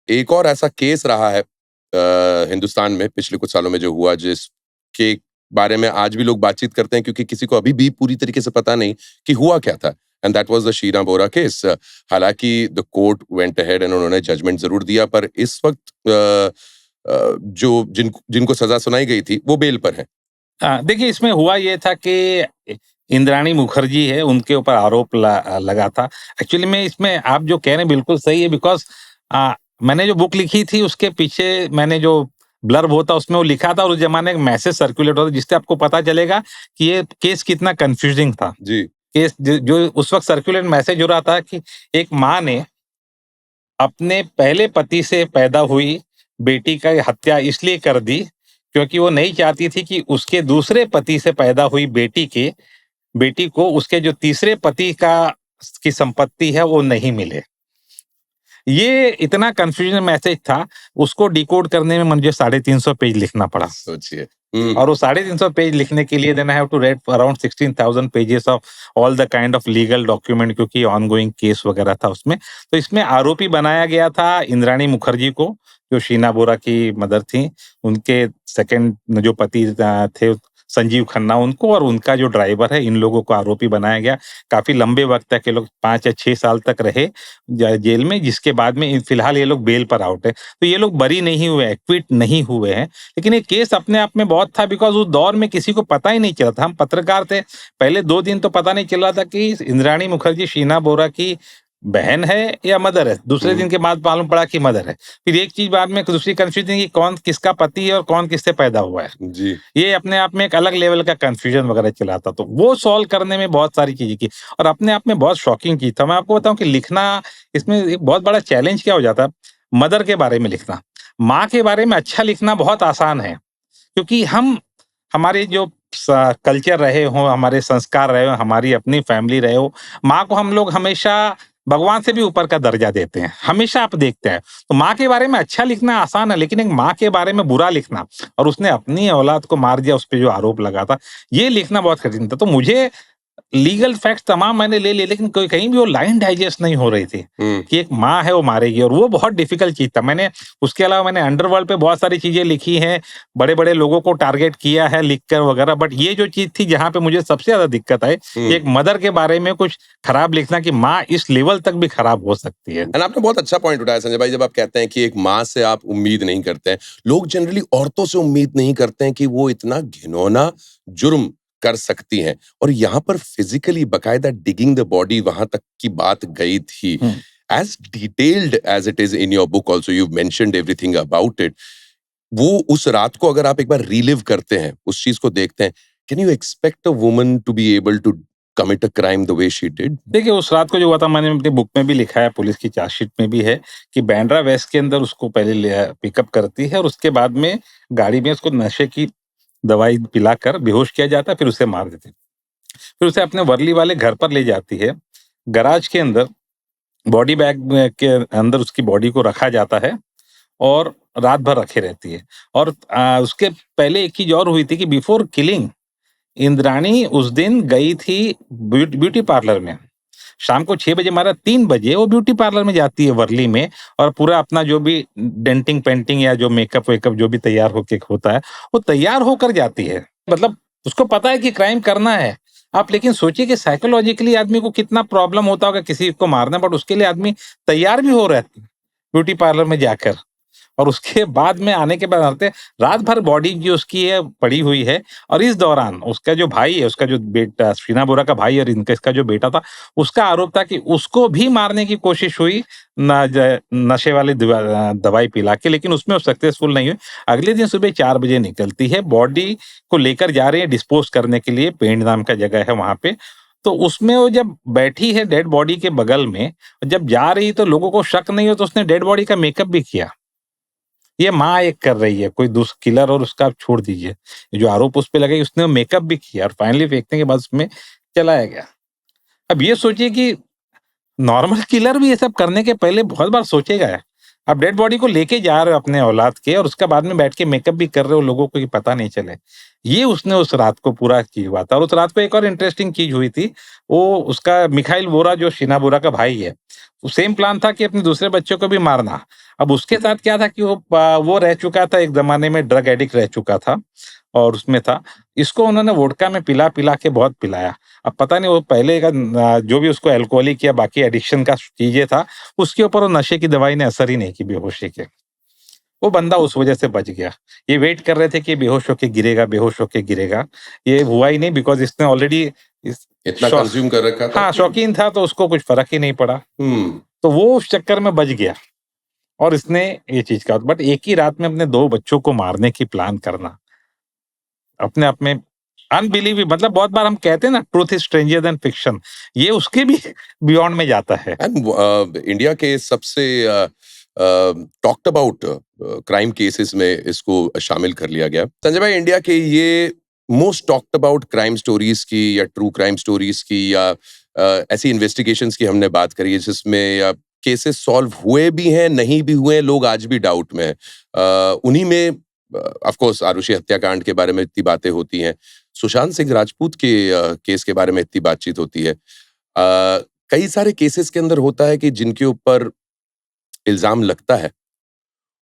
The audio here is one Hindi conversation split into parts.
एक और ऐसा केस रहा है हिंदुस्तान में पिछले कुछ सालों में जो हुआ, जिसके बारे में आज भी लोग बातचीत करते हैं, क्योंकि किसी को अभी भी पूरी तरीके से पता नहीं कि हुआ क्या था। And that was the Sheena Bora case. हालांकि the court went ahead and उन्होंने जजमेंट जरूर दिया, पर इस वक्त जो जिनको सजा सुनाई गई थी वो बेल पर हैं। देखिए, इसमें हुआ ये था कि इंद्राणी मुखर्जी है, उनके ऊपर आरोप लगा था। एक्चुअली में इसमें आप जो कह रहे हैं बिल्कुल सही है, बिकॉज़ मैंने जो बुक लिखी थी उसके पीछे मैंने जो ब्लर्ब होता उसमें वो लिखा था, और उस ज़माने में एक मैसेज सर्कुलेट होता जिससे आपको पता चलेगा कि ये केस कितना कन्फ्यूजिंग था। जी। केस जो उस वक़्त सर्कुलेट मैसेज हो रहा था कि एक माँ ने अपने पहले पति से पैदा हुई बेटी का हत्या इसलिए कर दी क्योंकि वो नहीं चाहती थी कि उसके दूसरे पति से पैदा हुई बेटी को उसके जो तीसरे पति की संपत्ति है वो नहीं मिले। ये इतना कंफ्यूजन मैसेज था, उसको डिकोड करने में मुझे 350 पेज लिखना पड़ा। सोचिए। और वो 350 पेज लिखने के लिए then I have to write around 16,000 pages of all the kind of legal document, क्योंकि ऑनगोइंग केस वगैरह था उसमें। तो इसमें आरोपी बनाया गया था इंद्राणी मुखर्जी को, जो शीना बोरा की मदर थी, उनके सेकंड जो पति थे संजीव खन्ना, उनको, और उनका जो ड्राइवर है, इन लोगों को आरोपी बनाया गया। काफी लंबे वक्त तक ये लोग 5 या 6 साल तक रहे जेल में, जिसके बाद में फिलहाल ये लोग बेल पर आउट है। तो ये लोग बरी नहीं हुए, एक्विट नहीं हुए हैं। लेकिन ये केस अपने आप में बहुत था, बिकॉज उस दौर में किसी को पता ही नहीं चला था। हम पत्रकार थे, पहले 2 दिन तो पता नहीं चल रहा था कि इंद्राणी मुखर्जी शीना बोरा की बहन है या मदर है। दूसरे दिन के बाद मालूम पड़ा कि मदर है। फिर एक चीज बाद में दूसरी कंफ्यूजन कि कौन किसका पति है और कौन किससे पैदा हुआ है। जी। ये अपने आप में एक अलग लेवल का कंफ्यूजन वगैरह चला था, तो वो सॉल्व करने में बहुत सारी चीजें की, और अपने आप में बहुत शॉकिंग चीज था। मैं आपको बताऊं कि लिखना, इसमें एक बहुत बड़ा चैलेंज क्या हो जाता है, मदर के बारे में लिखना। माँ के बारे में अच्छा लिखना बहुत आसान है, क्योंकि हमारे जो कल्चर रहे हो, हमारे संस्कार रहे हो, हमारी अपनी फैमिली रहे हो, माँ को हम लोग हमेशा भगवान से भी ऊपर का दर्जा देते हैं, हमेशा आप देखते हैं। तो माँ के बारे में अच्छा लिखना आसान है, लेकिन एक माँ के बारे में बुरा लिखना, और उसने अपनी औलाद को मार दिया, उस पे जो आरोप लगा था, ये लिखना बहुत कठिन था। तो मुझे लीगल फैक्ट्स तमाम मैंने ले लिए, लेकिन कोई कहीं भी वो लाइन डाइजेस्ट नहीं हो रही थी कि एक माँ है वो मारेगी, और वो बहुत डिफिकल्ट चीज था। मैंने उसके अलावा मैंने अंडरवर्ल्ड पे बहुत सारी चीजें लिखी हैं, बड़े बड़े लोगों को टारगेट किया है लिखकर वगैरह, बट ये जो चीज थी जहां पे मुझे सबसे ज्यादा दिक्कत आई, एक मदर के बारे में कुछ खराब लिखना, कि माँ इस लेवल तक भी खराब हो सकती है। एंड आपने बहुत अच्छा पॉइंट उठाया संजय भाई, जब आप कहते हैं कि एक माँ से आप उम्मीद नहीं करते हैं। लोग जनरली औरतों से उम्मीद नहीं करते हैं कि वो इतना घिनौना जुर्म कर सकती हैं, और यहाँ पर फिजिकली बकायदा डिगिंग द बॉडी वहां तक की बात गई थी। As detailed as it is in your book also, you mentioned everything about it. वो उस रात को अगर आप एक बार रीलिव करते हैं, उस चीज को देखते हैं, can you expect a woman to be able to commit a crime the way she did? देखिए, उस रात को जो हुआ था, मैंने अपनी बुक में भी लिखा है, पुलिस की चार्जशीट में भी है, कि बांद्रा वेस्ट के अंदर उसको पहले पिकअप करती है, और उसके बाद में गाड़ी में उसको नशे की दवाई पिलाकर बेहोश किया जाता है, फिर उसे मार देते हैं। फिर उसे अपने वर्ली वाले घर पर ले जाती है, गराज के अंदर बॉडी बैग के अंदर उसकी बॉडी को रखा जाता है, और रात भर रखे रहती है। और उसके पहले एक चीज और हुई थी कि बिफोर किलिंग, इंद्राणी उस दिन गई थी ब्यूटी पार्लर में। शाम को 6 बजे मारा, 3 बजे वो ब्यूटी पार्लर में जाती है वर्ली में, और पूरा अपना जो भी डेंटिंग पेंटिंग या जो मेकअप वेकअप जो भी तैयार होके होता है, वो तैयार होकर जाती है। मतलब उसको पता है कि क्राइम करना है। आप लेकिन सोचिए कि साइकोलॉजिकली आदमी को कितना प्रॉब्लम होता होगा किसी को मारना, बट उसके लिए आदमी तैयार भी हो रहा है ब्यूटी पार्लर में जाकर। और उसके बाद में आने के बाद आते रात भर बॉडी जो उसकी है पड़ी हुई है, और इस दौरान उसका जो भाई है, उसका जो बेटा शीना बोरा का भाई, और इसका जो बेटा था, उसका आरोप था कि उसको भी मारने की कोशिश हुई नशे वाली दवाई पिला के, लेकिन उसमें वो सक्सेसफुल नहीं हुई। अगले दिन सुबह 4 बजे निकलती है, बॉडी को लेकर जा रही है डिस्पोज करने के लिए, पेंड नाम का जगह है वहां पे। तो उसमें वो जब बैठी है डेड बॉडी के बगल में, जब जा रही तो लोगों को शक नहीं हो, तो उसने डेड बॉडी का मेकअप भी किया। ये माँ एक कर रही है, कोई दूसरा किलर, और उसका आप छोड़ दीजिए, जो आरोप उस पे लगे, उसने मेकअप भी किया, और फाइनली फेंकने के बाद उसमें चलाया गया। अब ये सोचिए कि नॉर्मल किलर भी ये सब करने के पहले बहुत बार सोचेगा है, आप डेड बॉडी को लेके जा रहे हो अपने औलाद के, और उसके बाद में बैठ के मेकअप भी कर रहे हो लोगों को कि पता नहीं चले। ये उसने उस रात को पूरा की हुआ था। और उस रात को एक और इंटरेस्टिंग चीज हुई थी। वो उसका मिखाइल वोरा, जो शीना बोरा का भाई है, सेम प्लान था कि अपने दूसरे बच्चों को भी मारना। अब उसके साथ क्या था कि वो रह चुका था, एक जमाने में ड्रग एडिक्ट रह चुका था, और उसमें था, इसको उन्होंने वोडका में पिला पिला के बहुत पिलाया। अब पता नहीं वो पहले का जो भी उसको अल्कोहलिक या बाकी एडिक्शन का चीजें था, उसके ऊपर वो नशे की दवाई ने असर ही नहीं की बेहोशी के। वो बंदा उस वजह से बच गया। ये वेट कर रहे थे कि बेहोश होके गिरेगा, बेहोश होके गिरेगा। ये हुआ ही नहीं, बिकॉज़ इसने ऑलरेडी इस इतना शौ कंज्यूम कर रखा था हाँ, कि शौकीन था, तो उसको कुछ फ़र्क ही नहीं पड़ा। तो वो उस चक्कर में बच गया, और इसने ये चीज़ कहा। बट एक ही रात में अपने 2 बच्चों को मारने की प्लान करना, अपने आप में अनबिलीवेबल। मतलब बहुत बार हम कहते हैं ना, truth is stranger then fiction, ये उसके भी बियॉन्ड में जाता है। एंड इंडिया के सबसे टॉक्ड अबाउट क्राइम केसेस में इसको शामिल कर लिया गया। संजय भाई, इंडिया के ये most talked about crime stories की या ट्रू क्राइम स्टोरीज की या ऐसी इन्वेस्टिगेशंस की हमने बात करी है जिसमें केसेस सॉल्व हुए भी हैं, नहीं भी हुए हैं, लोग आज भी डाउट में हैं। उन्हीं में ऑफ कोर्स आरुषि हत्याकांड के बारे में इतनी बातें होती हैं, सुशांत सिंह राजपूत के केस के बारे में इतनी बातचीत होती है। कई सारे केसेस के अंदर होता है कि जिनके ऊपर इल्जाम लगता है,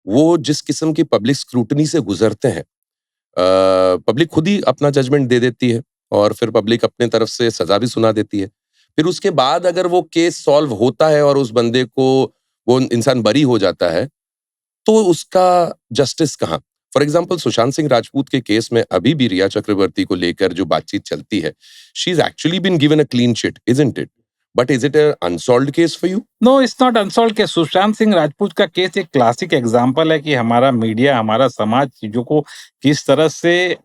वो जिस किस्म की पब्लिक स्क्रूटनी से गुजरते हैं, पब्लिक खुद ही अपना जजमेंट दे देती है और फिर पब्लिक अपने तरफ से सजा भी सुना देती है। फिर उसके बाद अगर वो केस सॉल्व होता है और उस बंदे को, वो इंसान बरी हो जाता है, तो उसका जस्टिस कहाँ? फॉर एग्जाम्पल सुशांत सिंह राजपूत के केस में अभी भी रिया चक्रवर्ती को लेकर जो बातचीत चलती है, she is actually been given a clean chit, isn't it? But is it a unsolved case for you? No, it's not unsolved case. Sushant Singh Rajput का केस एक क्लासिक एग्जांपल है कि हमारा मीडिया, हमारा समाज चीज़ों को किस तरह से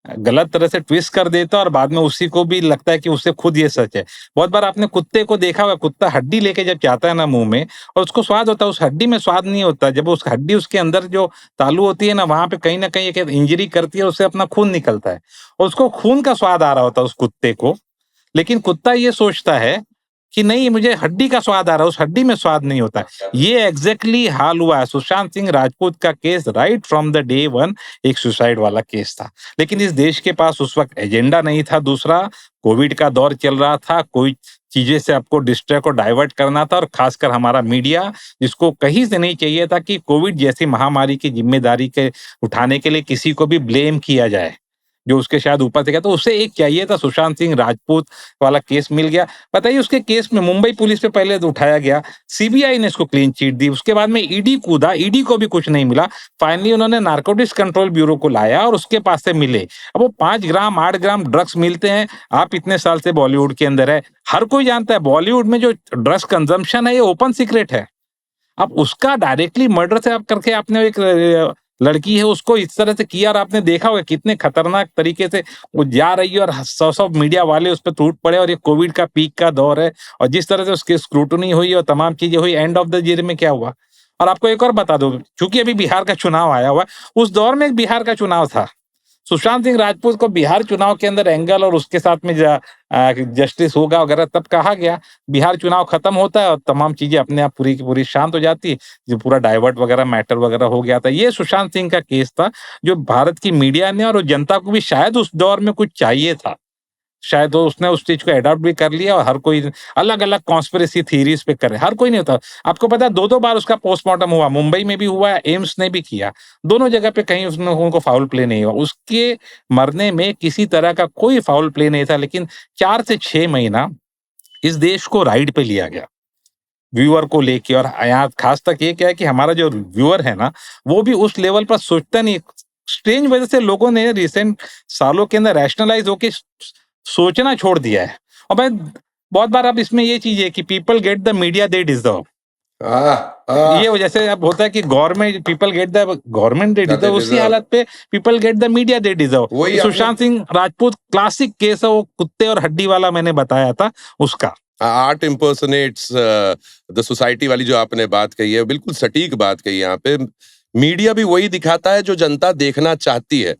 गलत तरह से ट्विस्ट कर देता है, और बाद में उसी को भी लगता है कि उससे खुद ये सच है। बहुत बार आपने कुत्ते को देखा होगा, कुत्ता हड्डी लेके जब जाता है ना मुँह में, और उसको स्वाद होता है, उस हड्डी में स्वाद नहीं होता। जब उस हड्डी उसके अंदर जो तालू होती है ना, वहाँ पे कहीं न कहीं एक इंजरी करती है, उससे अपना खून निकलता है, और उसको खून का स्वाद आ रहा होता है उस कुत्ते को। लेकिन कुत्ता ये सोचता है कि नहीं, मुझे हड्डी का स्वाद आ रहा है, उस हड्डी में स्वाद नहीं होता है। ये एग्जैक्टली हाल हुआ है। सुशांत सिंह राजपूत का case right from the day one एक सुसाइड वाला केस था। लेकिन इस देश के पास उस वक्त एजेंडा नहीं था, दूसरा कोविड का दौर चल रहा था, कोई चीजें से आपको डिस्ट्रैक्ट और डाइवर्ट करना था, और खासकर हमारा मीडिया, जिसको कहीं से नहीं चाहिए था कि कोविड जैसी महामारी की जिम्मेदारी के उठाने के लिए किसी को भी ब्लेम किया जाए, जो उसके शायद ऊपर से गया, तो उसे एक चाहिए था। सुशांत सिंह राजपूत वाला केस मिल गया। बताइए, उसके केस में मुंबई पुलिस पे पहले तो उठाया गया, सीबीआई ने इसको क्लीन चिट दी, उसके बाद में ईडी कूदा, ईडी को भी कुछ नहीं मिला। फाइनली उन्होंने नारकोटिक्स कंट्रोल ब्यूरो को लाया और उसके पास से मिले। अब वो 5 ग्राम 8 ग्राम ड्रग्स मिलते हैं। आप इतने साल से बॉलीवुड के अंदर है, हर कोई जानता है बॉलीवुड में जो ड्रग्स कंजम्पशन है ये ओपन सीक्रेट है। अब उसका डायरेक्टली मर्डर से आप करके आपने एक लड़की है उसको इस तरह से किया, और आपने देखा होगा कितने खतरनाक तरीके से वो जा रही है, और 100 मीडिया वाले उस पर टूट पड़े, और ये कोविड का पीक का दौर है, और जिस तरह से उसकी स्क्रूटनी हुई और तमाम चीजें हुई, एंड ऑफ द ईयर में क्या हुआ। और आपको एक और बता दो, चूंकि अभी बिहार का चुनाव आया हुआ है, उस दौर में एक बिहार का चुनाव था। सुशांत सिंह राजपूत को बिहार चुनाव के अंदर एंगल और उसके साथ में जस्टिस होगा वगैरह तब कहा गया। बिहार चुनाव खत्म होता है और तमाम चीजें अपने आप पूरी की पूरी शांत हो जाती है, जो पूरा डाइवर्ट वगैरह मैटर वगैरह हो गया था। ये सुशांत सिंह का केस था, जो भारत की मीडिया ने और जनता को भी शायद उस दौर में कुछ चाहिए था। शायद वो उसने उस चीज को अडॉप्ट भी कर लिया, और हर कोई अलग अलग कॉन्स्पिरेसी थीरीज पे करे, हर कोई नहीं होता। आपको पता है 2-2 बार उसका पोस्टमार्टम हुआ, मुंबई में भी हुआ, एम्स ने भी किया, दोनों जगह पे कहीं उसमें उनको फाउल प्ले नहीं हुआ। उसके मरने में किसी तरह का कोई फाउल प्ले नहीं था। लेकिन 4 से 6 महीना इस देश को राइड पे लिया गया व्यूअर को लेके। और यहाँ खास तक ये क्या है कि हमारा जो व्यूअर है ना, वो भी उस लेवल पर सोचता नहीं। स्ट्रेंज वजह से लोगों ने रिसेंट सालों के अंदर रैशनलाइज होके सोचना छोड़ दिया है। और मैं बहुत बार, अब इसमें ये चीज है कि people get the media they deserve. ये जैसे अब होता है कि government people get the government they deserve, उसी हालत पे people get the media they deserve. Sushant Singh Rajput classic case है, वो कुत्ते और हड्डी वाला मैंने बताया था उसका। आर्ट इम्पर्सनेट्स द सोसाइटी वाली जो आपने बात कही है, बिल्कुल सटीक बात कही है। यहाँ पे मीडिया भी वही दिखाता है जो जनता देखना चाहती है।